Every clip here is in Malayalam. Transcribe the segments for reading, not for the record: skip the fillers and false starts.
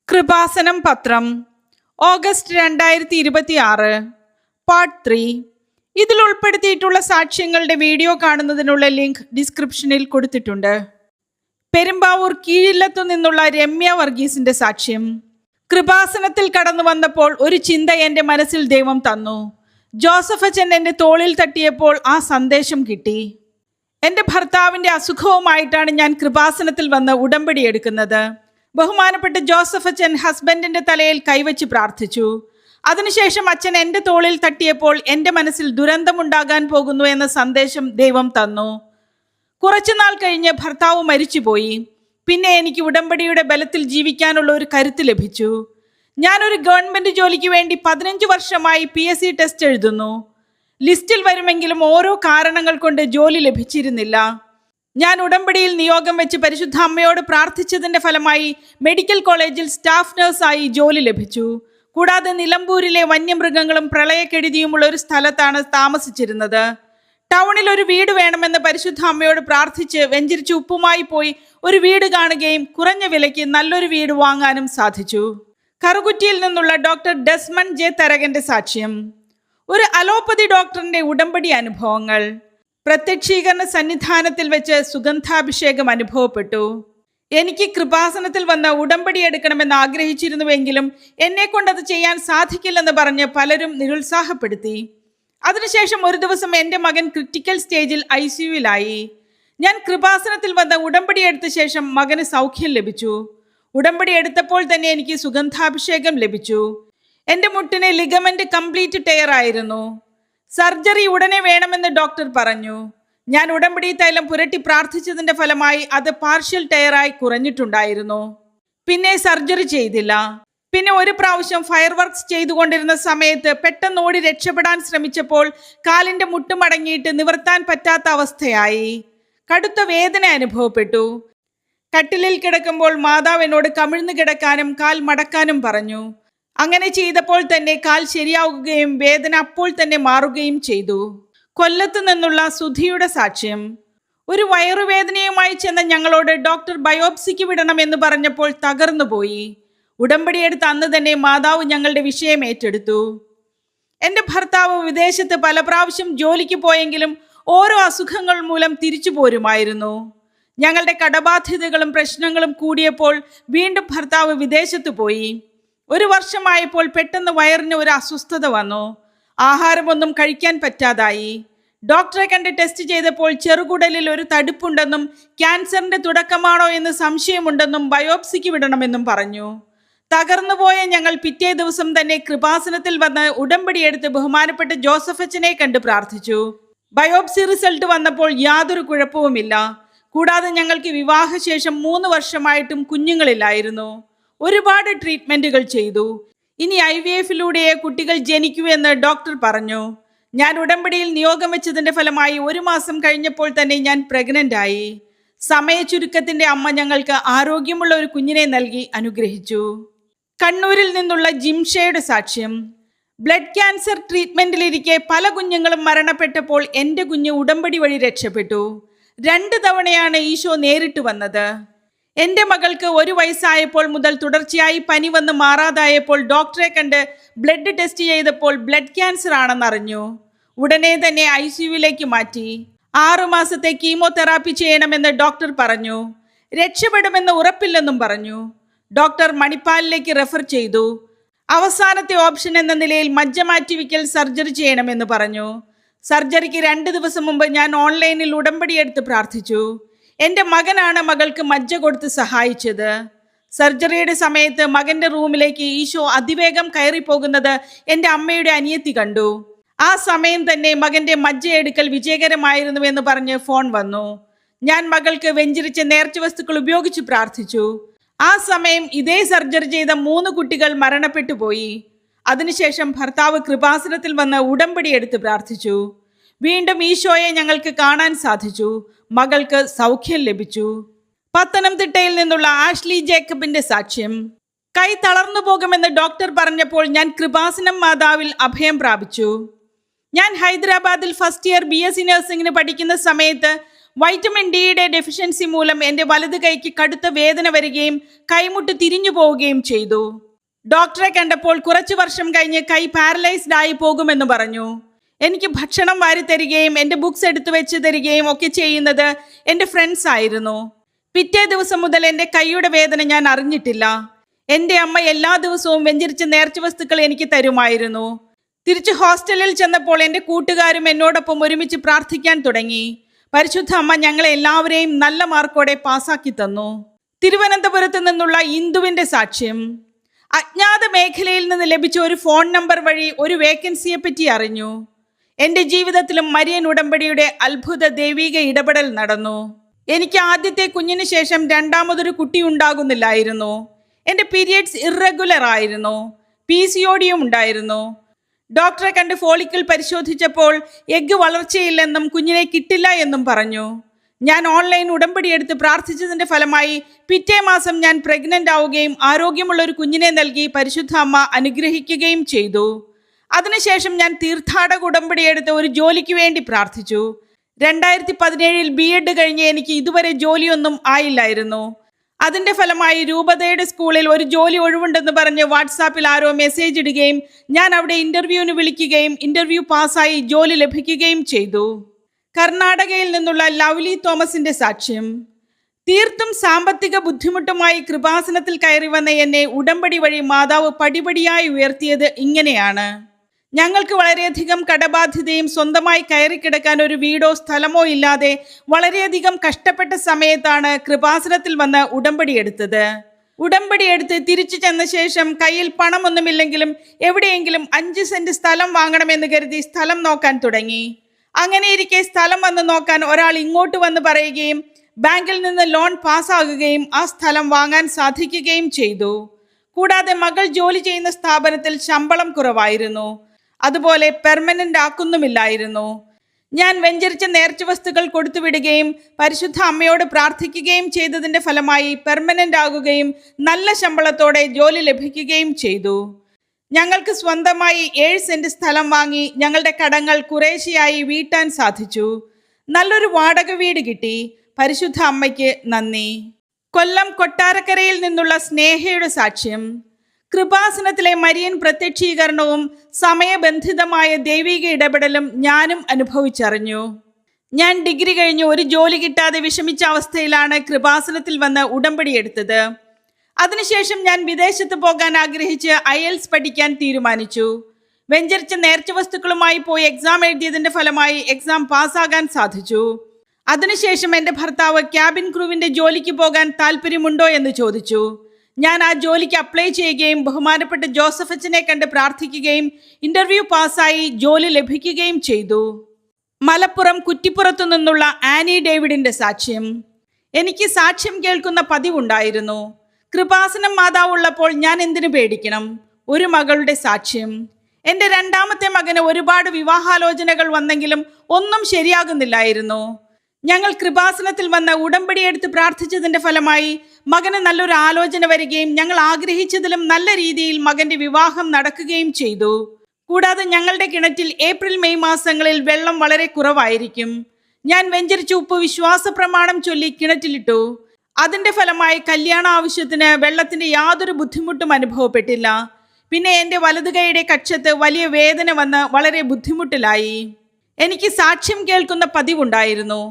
കൃപാസനം പത്രം ഓഗസ്റ്റ് 2026 പാർട്ട് 3. ഇതിൽ ഉൾപ്പെടുത്തിയിട്ടുള്ള സാക്ഷ്യങ്ങളുടെ വീഡിയോ കാണുന്നതിനുള്ള ലിങ്ക് ഡിസ്ക്രിപ്ഷനിൽ കൊടുത്തിട്ടുണ്ട്. പെരുമ്പാവൂർ കീഴില്ലത്തു നിന്നുള്ള രമ്യ വർഗീസിന്റെ സാക്ഷ്യം. കൃപാസനത്തിൽ കടന്നു വന്നപ്പോൾ ഒരു ചിന്ത എൻ്റെ മനസ്സിൽ ദൈവം തന്നു. ജോസഫ് അച്ഛൻ എൻ്റെ തോളിൽ തട്ടിയപ്പോൾ ആ സന്ദേശം കിട്ടി. എൻ്റെ ഭർത്താവിൻ്റെ അസുഖവുമായിട്ടാണ് ഞാൻ കൃപാസനത്തിൽ വന്ന് ഉടമ്പടി എടുക്കുന്നത്. ബഹുമാനപ്പെട്ട ജോസഫ് അച്ഛൻ ഹസ്ബൻഡിന്റെ തലയിൽ കൈവച്ച് പ്രാർത്ഥിച്ചു. അതിനുശേഷം അച്ഛൻ എൻ്റെ തോളിൽ തട്ടിയപ്പോൾ എൻ്റെ മനസ്സിൽ ദുരന്തമുണ്ടാകാൻ പോകുന്നു എന്ന സന്ദേശം ദൈവം തന്നു. കുറച്ചുനാൾ കഴിഞ്ഞ് ഭർത്താവ് മരിച്ചുപോയി. പിന്നെ എനിക്ക് ഉടമ്പടിയുടെ ബലത്തിൽ ജീവിക്കാനുള്ള ഒരു കരുത്ത് ലഭിച്ചു. ഞാനൊരു ഗവൺമെന്റ് ജോലിക്ക് വേണ്ടി 15 വർഷമായി PSC ടെസ്റ്റ് എഴുതുന്നു. ലിസ്റ്റിൽ വരുമെങ്കിലും ഓരോ കാരണങ്ങൾ കൊണ്ട് ജോലി ലഭിച്ചിരുന്നില്ല. ഞാൻ ഉടമ്പടിയിൽ നിയോഗം വെച്ച് പരിശുദ്ധ അമ്മയോട് പ്രാർത്ഥിച്ചതിന്റെ ഫലമായി മെഡിക്കൽ കോളേജിൽ സ്റ്റാഫ് നഴ്സായി ജോലി ലഭിച്ചു. കൂടാതെ നിലമ്പൂരിലെ വന്യമൃഗങ്ങളും പ്രളയക്കെടുതിയുമുള്ള ഒരു സ്ഥലത്താണ് താമസിച്ചിരുന്നത്. ടൗണിൽ ഒരു വീട് വേണമെന്ന് പരിശുദ്ധ അമ്മയോട് പ്രാർത്ഥിച്ച് വെഞ്ചരിച്ച് ഉപ്പുമായി പോയി ഒരു വീട് കാണുകയും കുറഞ്ഞ വിലയ്ക്ക് നല്ലൊരു വീട് വാങ്ങാനും സാധിച്ചു. കറുകുറ്റിയിൽ നിന്നുള്ള ഡോക്ടർ ഡെസ്മൺ ജെ തരകന്റെ സാക്ഷ്യം. ഒരു അലോപ്പതി ഡോക്ടറിന്റെ ഉടമ്പടി അനുഭവങ്ങൾ. പ്രത്യക്ഷീകരണ സന്നിധാനത്തിൽ വെച്ച് സുഗന്ധാഭിഷേകം അനുഭവപ്പെട്ടു. എനിക്ക് കൃപാസനത്തിൽ വന്ന് ഉടമ്പടി എടുക്കണമെന്ന് ആഗ്രഹിച്ചിരുന്നുവെങ്കിലും എന്നെ കൊണ്ടത് ചെയ്യാൻ സാധിക്കില്ലെന്ന് പറഞ്ഞ് പലരും നിരുത്സാഹപ്പെടുത്തി. അതിനുശേഷം ഒരു ദിവസം എൻ്റെ മകൻ ക്രിട്ടിക്കൽ സ്റ്റേജിൽ ICUവിലായി. ഞാൻ കൃപാസനത്തിൽ വന്ന് ഉടമ്പടി എടുത്ത ശേഷം മകന് സൗഖ്യം ലഭിച്ചു. ഉടമ്പടി എടുത്തപ്പോൾ തന്നെ എനിക്ക് സുഗന്ധാഭിഷേകം ലഭിച്ചു. എൻ്റെ മുട്ടിന് ലിഗമെന്റ് കംപ്ലീറ്റ് ടയർ ആയിരുന്നു. സർജറി ഉടനെ വേണമെന്ന് ഡോക്ടർ പറഞ്ഞു. ഞാൻ ഉടമ്പടി തൈലം പുരട്ടി പ്രാർത്ഥിച്ചതിന്റെ ഫലമായി അത് പാർഷ്യൽ ടയറായി കുറഞ്ഞിട്ടുണ്ടായിരുന്നു. പിന്നെ സർജറി ചെയ്തില്ല. പിന്നെ ഒരു പ്രാവശ്യം ഫയർ വർക്ക്സ് ചെയ്തുകൊണ്ടിരുന്ന സമയത്ത് പെട്ടെന്ന് ഓടി രക്ഷപ്പെടാൻ ശ്രമിച്ചപ്പോൾ കാലിന്റെ മുട്ടുമടങ്ങിയിട്ട് നിവർത്താൻ പറ്റാത്ത അവസ്ഥയായി. കടുത്ത വേദന അനുഭവപ്പെട്ടു. കട്ടിലിൽ കിടക്കുമ്പോൾ മാതാവ് എന്നോട് കമിഴ്ന്നു കിടക്കാനും കാൽ മടക്കാനും പറഞ്ഞു. അങ്ങനെ ചെയ്തപ്പോൾ തന്നെ കാൽ ശരിയാവുകയും വേദന അപ്പോൾ തന്നെ മാറുകയും ചെയ്തു. കൊല്ലത്ത് നിന്നുള്ള സുധിയുടെ സാക്ഷ്യം. ഒരു വയറുവേദനയുമായി ചെന്ന ഞങ്ങളോട് ഡോക്ടർ ബയോപ്സിക്ക് വിടണമെന്ന് പറഞ്ഞപ്പോൾ തകർന്നുപോയി. ഉടമ്പടിയെടുത്ത് അന്ന് തന്നെ മാതാവ് ഞങ്ങളുടെ വിഷയം ഏറ്റെടുത്തു. എൻ്റെ ഭർത്താവ് വിദേശത്ത് പല പ്രാവശ്യം ജോലിക്ക് പോയെങ്കിലും ഓരോ അസുഖങ്ങൾ മൂലം തിരിച്ചു പോരുമായിരുന്നു. ഞങ്ങളുടെ കടബാധ്യതകളും പ്രശ്നങ്ങളും കൂടിയപ്പോൾ വീണ്ടും ഭർത്താവ് വിദേശത്ത് പോയി. ഒരു വർഷമായപ്പോൾ പെട്ടെന്ന് വയറിന് ഒരു അസ്വസ്ഥത വന്നു. ആഹാരമൊന്നും കഴിക്കാൻ പറ്റാതായി. ഡോക്ടറെ കണ്ട് ടെസ്റ്റ് ചെയ്തപ്പോൾ ചെറുകുടലിൽ ഒരു തടുപ്പുണ്ടെന്നും ക്യാൻസറിന്റെ തുടക്കമാണോ എന്ന് സംശയമുണ്ടെന്നും ബയോപ്സിക്ക് വിടണമെന്നും പറഞ്ഞു. തകർന്നുപോയ ഞങ്ങൾ പിറ്റേ ദിവസം തന്നെ കൃപാസനത്തിൽ വന്ന് ഉടമ്പടിയെടുത്ത് ബഹുമാനപ്പെട്ട ജോസഫ് അച്ഛനെ കണ്ട് പ്രാർത്ഥിച്ചു. ബയോപ്സി റിസൾട്ട് വന്നപ്പോൾ യാതൊരു കുഴപ്പവുമില്ല. കൂടാതെ ഞങ്ങൾക്ക് വിവാഹശേഷം 3 വർഷമായിട്ടും കുഞ്ഞുങ്ങളില്ലായിരുന്നു. ഒരുപാട് ട്രീറ്റ്മെന്റുകൾ ചെയ്തു. ഇനി IVF-ലൂടെ കുട്ടികൾ ജനിക്കൂ എന്ന് ഡോക്ടർ പറഞ്ഞു. ഞാൻ ഉടമ്പടിയിൽ നിയോഗം വെച്ചതിന്റെ ഫലമായി 1 മാസം കഴിഞ്ഞപ്പോൾ തന്നെ ഞാൻ പ്രഗ്നന്റ് ആയി. സമയചുരുക്കത്തിന്റെ അമ്മ ഞങ്ങൾക്ക് ആരോഗ്യമുള്ള ഒരു കുഞ്ഞിനെ നൽകി അനുഗ്രഹിച്ചു. കണ്ണൂരിൽ നിന്നുള്ള ജിംഷയുടെ സാക്ഷ്യം. ബ്ലഡ് ക്യാൻസർ ട്രീറ്റ്മെന്റിലിരിക്കെ പല കുഞ്ഞുങ്ങളും മരണപ്പെട്ടപ്പോൾ എൻ്റെ കുഞ്ഞ് ഉടമ്പടി വഴി രക്ഷപ്പെട്ടു. 2 തവണയാണ് ഈശോ നേരിട്ട് വന്നത്. എൻ്റെ മകൾക്ക് 1 വയസ്സായപ്പോൾ മുതൽ തുടർച്ചയായി പനി വന്ന് മാറാതായപ്പോൾ ഡോക്ടറെ കണ്ട് ബ്ലഡ് ടെസ്റ്റ് ചെയ്തപ്പോൾ ബ്ലഡ് ക്യാൻസർ ആണെന്നറിഞ്ഞു. ഉടനെ തന്നെ ICUവിലേക്ക് മാറ്റി. 6 മാസത്തെ കീമോതെറാപ്പി ചെയ്യണമെന്ന് ഡോക്ടർ പറഞ്ഞു. രക്ഷപ്പെടുമെന്ന് ഉറപ്പില്ലെന്നും പറഞ്ഞു. ഡോക്ടർ മണിപ്പാലിലേക്ക് റെഫർ ചെയ്തു. അവസാനത്തെ ഓപ്ഷൻ എന്ന നിലയിൽ മജ്ജ മാറ്റിവയ്ക്കൽ സർജറി ചെയ്യണമെന്ന് പറഞ്ഞു. സർജറിക്ക് 2 ദിവസം മുമ്പ് ഞാൻ ഓൺലൈനിൽ ഉടമ്പടി എടുത്ത് പ്രാർത്ഥിച്ചു. എൻ്റെ മകനാണ് മകൾക്ക് മജ്ജ കൊടുത്ത് സഹായിച്ചത്. സർജറിയുടെ സമയത്ത് മകന്റെ റൂമിലേക്ക് ഈശോ അതിവേഗം കയറിപ്പോകുന്നത് എൻ്റെ അമ്മയുടെ അനിയത്തി കണ്ടു. ആ സമയം തന്നെ മകന്റെ മജ്ജ എടുക്കൽ വിജയകരമായിരുന്നുവെന്ന് പറഞ്ഞ് ഫോൺ വന്നു. ഞാൻ മകൾക്ക് വെഞ്ചരിച്ച നേർച്ച വസ്തുക്കൾ ഉപയോഗിച്ച് പ്രാർത്ഥിച്ചു. ആ സമയം ഇതേ സർജറി ചെയ്ത 3 കുട്ടികൾ മരണപ്പെട്ടു പോയി. അതിനുശേഷം ഭർത്താവ് കൃപാസനത്തിൽ വന്ന് ഉടമ്പടി എടുത്ത് പ്രാർത്ഥിച്ചു. വീണ്ടും ഈശോയെ ഞങ്ങൾക്ക് കാണാൻ സാധിച്ചു. മകൾക്ക് സൗഖ്യം ലഭിച്ചു. പത്തനംതിട്ടയിൽ നിന്നുള്ള ആഷ്ലി ജേക്കബിന്റെ സാക്ഷ്യം. കൈ തളർന്നു പോകുമെന്ന് ഡോക്ടർ പറഞ്ഞപ്പോൾ ഞാൻ കൃപാസനം മാതാവിൽ അഭയം പ്രാപിച്ചു. ഞാൻ ഹൈദരാബാദിൽ ഫസ്റ്റ് ഇയർ BSc നഴ്സിംഗിന് പഠിക്കുന്ന സമയത്ത് വൈറ്റമിൻ ഡിയുടെ ഡെഫിഷ്യൻസി മൂലം എൻ്റെ വലത് കൈക്ക് കടുത്ത വേദന വരികയും കൈമുട്ട് തിരിഞ്ഞു പോവുകയും ചെയ്തു. ഡോക്ടറെ കണ്ടപ്പോൾ കുറച്ചു വർഷം കഴിഞ്ഞ് കൈ പാരലൈസ്ഡ് ആയി പോകുമെന്ന് പറഞ്ഞു. എനിക്ക് ഭക്ഷണം വാരി തരികയും എൻ്റെ ബുക്സ് എടുത്തു വെച്ച് തരികയും ഒക്കെ ചെയ്യുന്നത് എൻ്റെ ഫ്രണ്ട്സ് ആയിരുന്നു. പിറ്റേ ദിവസം മുതൽ എൻ്റെ കൈയുടെ വേദന ഞാൻ അറിഞ്ഞിട്ടില്ല. എൻ്റെ അമ്മ എല്ലാ ദിവസവും വെഞ്ചരിച്ച നേർച്ച വസ്തുക്കൾ എനിക്ക് തരുമായിരുന്നു. തിരിച്ച് ഹോസ്റ്റലിൽ ചെന്നപ്പോൾ എൻ്റെ കൂട്ടുകാരും എന്നോടൊപ്പം ഒരുമിച്ച് പ്രാർത്ഥിക്കാൻ തുടങ്ങി. പരിശുദ്ധ അമ്മ ഞങ്ങളെ എല്ലാവരെയും നല്ല മാർക്കോടെ പാസാക്കി തന്നു. തിരുവനന്തപുരത്ത് നിന്നുള്ള ഇന്ദുവിൻ്റെ സാക്ഷ്യം. അജ്ഞാത മേഖലയിൽ നിന്ന് ലഭിച്ച ഒരു ഫോൺ നമ്പർ വഴി ഒരു വേക്കൻസിയെ പറ്റി അറിഞ്ഞു. എൻ്റെ ജീവിതത്തിലും മരിയൻ ഉടമ്പടിയുടെ അത്ഭുത ദൈവിക ഇടപെടൽ നടന്നു. എനിക്ക് ആദ്യത്തെ കുഞ്ഞിന് ശേഷം രണ്ടാമതൊരു കുട്ടി ഉണ്ടാകുന്നില്ലായിരുന്നു. എൻ്റെ പീരിയഡ്സ് ഇറഗുലർ ആയിരുന്നു. PCODയും ഉണ്ടായിരുന്നു. ഡോക്ടറെ കണ്ട് ഫോളിക്കിൾ പരിശോധിച്ചപ്പോൾ എഗ്ഗ് വളർച്ചയില്ലെന്നും കുഞ്ഞിനെ കിട്ടില്ല എന്നും പറഞ്ഞു. ഞാൻ ഓൺലൈൻ ഉടമ്പടി എടുത്ത് പ്രാർത്ഥിച്ചതിൻ്റെ ഫലമായി പിറ്റേ മാസം ഞാൻ പ്രഗ്നൻ്റ് ആവുകയും ആരോഗ്യമുള്ള ഒരു കുഞ്ഞിനെ നൽകി പരിശുദ്ധ അമ്മ അനുഗ്രഹിക്കുകയും ചെയ്തു. അതിനുശേഷം ഞാൻ തീർത്ഥാടക ഉടമ്പടി എടുത്ത് ഒരു ജോലിക്ക് വേണ്ടി പ്രാർത്ഥിച്ചു. 2017 B.Ed കഴിഞ്ഞ് എനിക്ക് ഇതുവരെ ജോലിയൊന്നും ആയില്ലായിരുന്നു. അതിൻ്റെ ഫലമായി രൂപതയുടെ സ്കൂളിൽ ഒരു ജോലി ഒഴിവുണ്ടെന്ന് പറഞ്ഞ് വാട്സാപ്പിൽ ആരോ മെസ്സേജ് ഇടുകയും ഞാൻ അവിടെ ഇൻ്റർവ്യൂവിന് വിളിക്കുകയും ഇൻ്റർവ്യൂ പാസ്സായി ജോലി ലഭിക്കുകയും ചെയ്തു. കർണാടകയിൽ നിന്നുള്ള ലവ്ലി തോമസിന്റെ സാക്ഷ്യം. തീർത്തും സാമ്പത്തിക ബുദ്ധിമുട്ടുമായി കൃപാസനത്തിൽ കയറി വന്ന എന്നെ ഉടമ്പടി വഴി മാതാവ് പടിപടിയായി ഉയർത്തിയത് ഇങ്ങനെയാണ്. ഞങ്ങൾക്ക് വളരെയധികം കടബാധ്യതയും സ്വന്തമായി കയറിക്കിടക്കാൻ ഒരു വീടോ സ്ഥലമോ ഇല്ലാതെ വളരെയധികം കഷ്ടപ്പെട്ട സമയത്താണ് കൃപാസനത്തിൽ വന്ന് ഉടമ്പടി എടുത്തത്. ഉടമ്പടി എടുത്ത് തിരിച്ചു ചെന്ന ശേഷം കയ്യിൽ പണമൊന്നുമില്ലെങ്കിലും എവിടെയെങ്കിലും 5 സെന്റ് സ്ഥലം വാങ്ങണമെന്ന് കരുതി സ്ഥലം നോക്കാൻ തുടങ്ങി. അങ്ങനെയിരിക്കെ സ്ഥലം വന്ന് നോക്കാൻ ഒരാൾ ഇങ്ങോട്ട് വന്ന് പറയുകയും ബാങ്കിൽ നിന്ന് ലോൺ പാസ്സാകുകയും ആ സ്ഥലം വാങ്ങാൻ സാധിക്കുകയും ചെയ്തു. കൂടാതെ മകൾ ജോലി ചെയ്യുന്ന സ്ഥാപനത്തിൽ ശമ്പളം കുറവായിരുന്നു. അതുപോലെ പെർമനന്റ് ആക്കുന്നുമില്ലായിരുന്നു. ഞാൻ വെഞ്ചരിച്ച നേർച്ച വസ്തുക്കൾ കൊടുത്തുവിടുകയും പരിശുദ്ധ അമ്മയോട് പ്രാർത്ഥിക്കുകയും ചെയ്തതിൻ്റെ ഫലമായി പെർമനന്റ് ആകുകയും നല്ല ശമ്പളത്തോടെ ജോലി ലഭിക്കുകയും ചെയ്തു. ഞങ്ങൾക്ക് സ്വന്തമായി 7 സെന്റ് സ്ഥലം വാങ്ങി ഞങ്ങളുടെ കടങ്ങൾ കുറേശ്ശെയായി വീട്ടാൻ സാധിച്ചു. നല്ലൊരു വാടക വീട് കിട്ടി. പരിശുദ്ധ അമ്മയ്ക്ക് നന്ദി. കൊല്ലം കൊട്ടാരക്കരയിൽ നിന്നുള്ള സ്നേഹയുടെ സാക്ഷ്യം. കൃപാസനത്തിലെ മരിയൻ പ്രത്യക്ഷീകരണവും സമയബന്ധിതമായ ദൈവിക ഇടപെടലും ഞാനും അനുഭവിച്ചറിഞ്ഞു. ഞാൻ ഡിഗ്രി കഴിഞ്ഞ് ഒരു ജോലി കിട്ടാതെ വിഷമിച്ച അവസ്ഥയിലാണ് കൃപാസനത്തിൽ വന്ന് ഉടമ്പടി എടുത്തത്. അതിനുശേഷം ഞാൻ വിദേശത്ത് പോകാൻ ആഗ്രഹിച്ച് IELTS പഠിക്കാൻ തീരുമാനിച്ചു. വെഞ്ചരിച്ച നേർച്ച വസ്തുക്കളുമായി പോയി എക്സാം എഴുതിയതിൻ്റെ ഫലമായി എക്സാം പാസ്സാകാൻ സാധിച്ചു. അതിനുശേഷം എൻ്റെ ഭർത്താവ് ക്യാബിൻ ക്രൂവിൻ്റെ ജോലിക്ക് പോകാൻ താല്പര്യമുണ്ടോ എന്ന് ചോദിച്ചു. ഞാൻ ആ ജോലിക്ക് അപ്ലൈ ചെയ്യുകയും ബഹുമാനപ്പെട്ട ജോസഫ് അച്ഛനെ കണ്ട് പ്രാർത്ഥിക്കുകയും ഇൻ്റർവ്യൂ പാസ്സായി ജോലി ലഭിക്കുകയും ചെയ്തു. മലപ്പുറം കുറ്റിപ്പുറത്തു നിന്നുള്ള ആനി ഡേവിഡിൻ്റെ സാക്ഷ്യം. എനിക്ക് സാക്ഷ്യം കേൾക്കുന്ന പതിവുണ്ടായിരുന്നു. കൃപാസനം മാതാവുള്ളപ്പോൾ ഞാൻ എന്തിനു പേടിക്കണം? ഒരു മകളുടെ സാക്ഷ്യം. എൻ്റെ രണ്ടാമത്തെ മകന് ഒരുപാട് വിവാഹാലോചനകൾ വന്നെങ്കിലും ഒന്നും ശരിയാകുന്നില്ലായിരുന്നു. ഞങ്ങൾ കൃപാസനത്തിൽ വന്ന് ഉടമ്പടി എടുത്ത് പ്രാർത്ഥിച്ചതിൻ്റെ ഫലമായി മകന് നല്ലൊരു ആലോചന വരികയും ഞങ്ങൾ ആഗ്രഹിച്ചതിലും നല്ല രീതിയിൽ മകന്റെ വിവാഹം നടക്കുകയും ചെയ്തു. കൂടാതെ ഞങ്ങളുടെ കിണറ്റിൽ ഏപ്രിൽ മെയ് മാസങ്ങളിൽ വെള്ളം വളരെ കുറവായിരിക്കും. ഞാൻ വെഞ്ചരിച്ച ഉപ്പ് വിശ്വാസ പ്രമാണം ചൊല്ലി കിണറ്റിലിട്ടു. അതിൻ്റെ ഫലമായി കല്യാണ ആവശ്യത്തിന് വെള്ളത്തിൻ്റെ യാതൊരു ബുദ്ധിമുട്ടും അനുഭവപ്പെട്ടില്ല. പിന്നെ എൻ്റെ വലതുകൈയുടെ കക്ഷത്ത് വലിയ വേദന വന്ന് വളരെ ബുദ്ധിമുട്ടിലായി. എനിക്ക് സാക്ഷ്യം കേൾക്കുന്ന പതിവുണ്ടായിരുന്നു.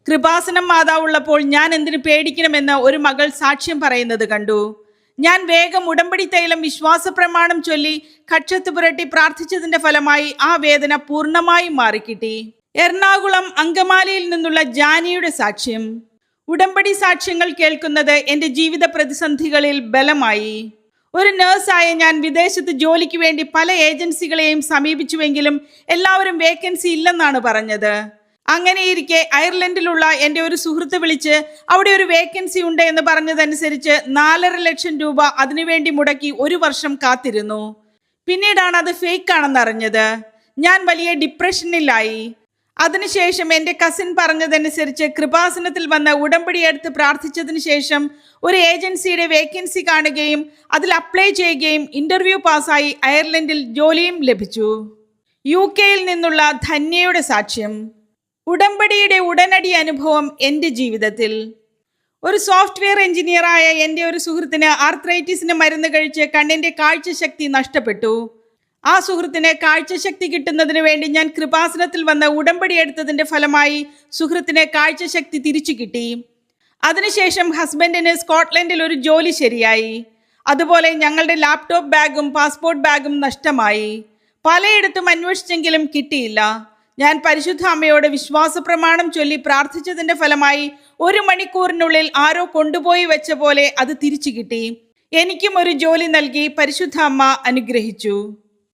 കൃപാസനം മാതാവുള്ളപ്പോൾ ഞാൻ എന്തിനു പേടിക്കണമെന്ന് ഒരു മകൾ സാക്ഷ്യം പറയുന്നത് കണ്ടു. ഞാൻ വേഗം ഉടമ്പടി തൈലം വിശ്വാസ പ്രമാണം ചൊല്ലി കക്ഷത്ത് പുരട്ടി പ്രാർത്ഥിച്ചതിൻ്റെ ഫലമായി ആ വേദന പൂർണ്ണമായും മാറിക്കിട്ടി. എറണാകുളം അങ്കമാലിയിൽ നിന്നുള്ള ജാനിയുടെ സാക്ഷ്യം. ഉടമ്പടി സാക്ഷ്യങ്ങൾ കേൾക്കുന്നത് എൻ്റെ ജീവിത പ്രതിസന്ധികളിൽ ബലമായി. ഒരു നേഴ്സായ ഞാൻ വിദേശത്ത് ജോലിക്ക് വേണ്ടി പല ഏജൻസികളെയും സമീപിച്ചുവെങ്കിലും എല്ലാവരും വേക്കൻസി ഇല്ലെന്നാണ് പറഞ്ഞത്. അങ്ങനെയിരിക്കെ അയർലൻഡിലുള്ള എൻ്റെ ഒരു സുഹൃത്ത് വിളിച്ച് അവിടെ ഒരു വേക്കൻസി ഉണ്ട് എന്ന് പറഞ്ഞതനുസരിച്ച് 4.5 ലക്ഷം രൂപ അതിനുവേണ്ടി മുടക്കി 1 വർഷം കാത്തിരുന്നു. പിന്നീടാണ് അത് ഫേക്ക് ആണെന്ന് അറിഞ്ഞത്. ഞാൻ വലിയ ഡിപ്രഷനിലായി. അതിനുശേഷം എൻ്റെ കസിൻ പറഞ്ഞതനുസരിച്ച് കൃപാസനത്തിൽ വന്ന് ഉടമ്പടി എടുത്ത് പ്രാർത്ഥിച്ചതിന് ശേഷം ഒരു ഏജൻസിയുടെ വേക്കൻസി കാണുകയും അതിൽ അപ്ലൈ ചെയ്യുകയും ഇൻ്റർവ്യൂ പാസ്സായി അയർലൻഡിൽ ജോലിയും ലഭിച്ചു. UK നിന്നുള്ള ധന്യയുടെ സാക്ഷ്യം. ഉടമ്പടിയുടെ ഉടനടി അനുഭവം എൻ്റെ ജീവിതത്തിൽ. ഒരു സോഫ്റ്റ്വെയർ എഞ്ചിനീയറായ എൻ്റെ ഒരു സുഹൃത്തിന് ആർത്രൈറ്റിസിന് മരുന്ന് കഴിച്ച് കണ്ണിൻ്റെ കാഴ്ചശക്തി നഷ്ടപ്പെട്ടു. ആ സുഹൃത്തിന് കാഴ്ചശക്തി കിട്ടുന്നതിന് വേണ്ടി ഞാൻ കൃപാസനത്തിൽ വന്ന് ഉടമ്പടി എടുത്തതിൻ്റെ ഫലമായി സുഹൃത്തിന് കാഴ്ചശക്തി തിരിച്ചു കിട്ടി. അതിനുശേഷം ഹസ്ബൻഡിന് സ്കോട്ട്ലൻഡിൽ ഒരു ജോലി ശരിയായി. അതുപോലെ ഞങ്ങളുടെ ലാപ്ടോപ്പ് ബാഗും പാസ്പോർട്ട് ബാഗും നഷ്ടമായി. പലയിടത്തും അന്വേഷിച്ചെങ്കിലും കിട്ടിയില്ല. ഞാൻ പരിശുദ്ധ അമ്മയോട് വിശ്വാസ പ്രമാണം ചൊല്ലി പ്രാർത്ഥിച്ചതിന്റെ ഫലമായി 1 മണിക്കൂറിനുള്ളിൽ ആരോ കൊണ്ടുപോയി വെച്ച പോലെ അത് തിരിച്ചു കിട്ടി. എനിക്കും ഒരു ജോലി നൽകി പരിശുദ്ധ അമ്മ അനുഗ്രഹിച്ചു.